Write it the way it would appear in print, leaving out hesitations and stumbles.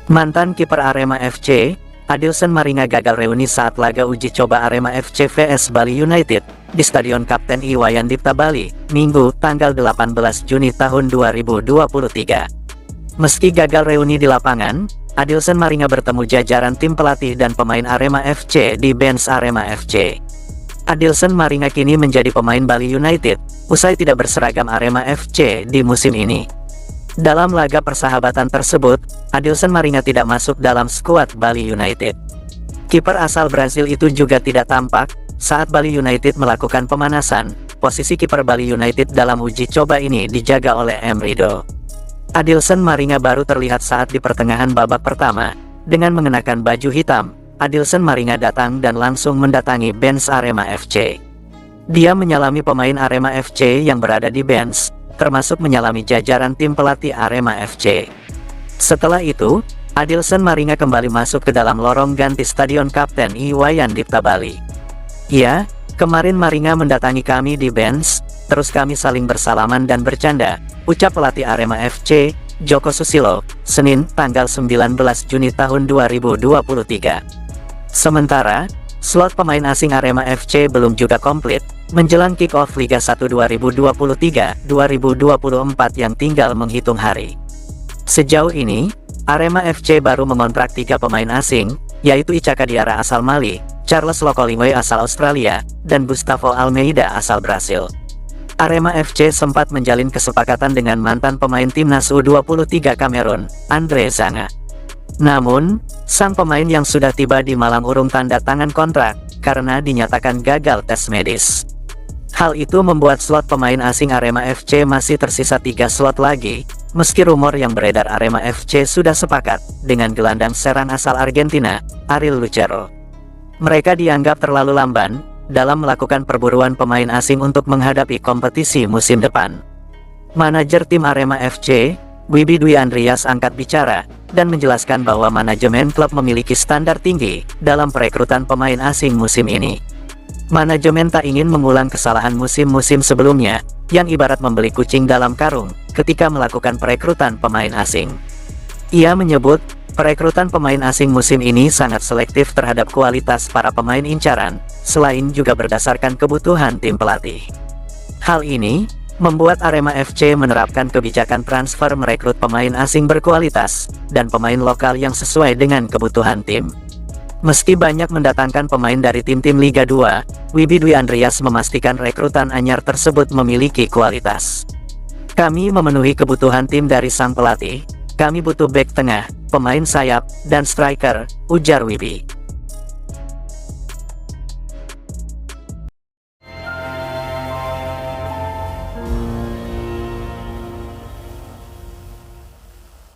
Mantan kiper Arema FC, Adilson Maringa gagal reuni saat laga uji coba Arema FC vs Bali United di Stadion Kapten Iwayan Dipta Bali, Minggu, tanggal 18 Juni tahun 2023. Meski gagal reuni di lapangan, Adilson Maringa bertemu jajaran tim pelatih dan pemain Arema FC di bench Arema FC. Adilson Maringa kini menjadi pemain Bali United, usai tidak berseragam Arema FC di musim ini. Dalam laga persahabatan tersebut, Adilson Maringa tidak masuk dalam skuad Bali United. Kiper asal Brasil itu juga tidak tampak saat Bali United melakukan pemanasan. Posisi kiper Bali United dalam uji coba ini dijaga oleh M. Rido. Adilson Maringa baru terlihat saat di pertengahan babak pertama. Dengan mengenakan baju hitam, Adilson Maringa datang dan langsung mendatangi bench Arema FC. Dia menyalami pemain Arema FC yang berada di bench, termasuk menyalami jajaran tim pelatih Arema FC. Setelah itu, Adilson Maringa kembali masuk ke dalam lorong ganti Stadion Kapten Iwayan Dipta Bali. "Ya, kemarin Maringa mendatangi kami di bench, terus kami saling bersalaman dan bercanda," ucap pelatih Arema FC, Joko Susilo, Senin, tanggal 19 Juni tahun 2023. Sementara, slot pemain asing Arema FC belum juga komplit, menjelang kick-off Liga 1 2023-2024 yang tinggal menghitung hari. Sejauh ini, Arema FC baru mengontrak 3 pemain asing, yaitu Ichaka Diarra asal Mali, Charles Lokolingwe asal Australia, dan Gustavo Almeida asal Brasil. Arema FC sempat menjalin kesepakatan dengan mantan pemain timnas U23 Kamerun, Andre Zanga. Namun, sang pemain yang sudah tiba di Malang urung tanda tangan kontrak, karena dinyatakan gagal tes medis. Hal itu membuat slot pemain asing Arema FC masih tersisa 3 slot lagi, meski rumor yang beredar Arema FC sudah sepakat dengan gelandang serang asal Argentina, Ariel Lucero. Mereka dianggap terlalu lamban dalam melakukan perburuan pemain asing untuk menghadapi kompetisi musim depan. Manajer tim Arema FC, Wibi Dwi Andreas, angkat bicara dan menjelaskan bahwa manajemen klub memiliki standar tinggi dalam perekrutan pemain asing musim ini. Manajemen tak ingin mengulang kesalahan musim-musim sebelumnya, yang ibarat membeli kucing dalam karung ketika melakukan perekrutan pemain asing. Ia menyebut, perekrutan pemain asing musim ini sangat selektif terhadap kualitas para pemain incaran, selain juga berdasarkan kebutuhan tim pelatih. Hal ini membuat Arema FC menerapkan kebijakan transfer merekrut pemain asing berkualitas dan pemain lokal yang sesuai dengan kebutuhan tim. Meski banyak mendatangkan pemain dari tim-tim Liga 2, Wibi Dwi Andreas memastikan rekrutan anyar tersebut memiliki kualitas. "Kami memenuhi kebutuhan tim dari sang pelatih. Kami butuh bek tengah, pemain sayap, dan striker," ujar Wibi.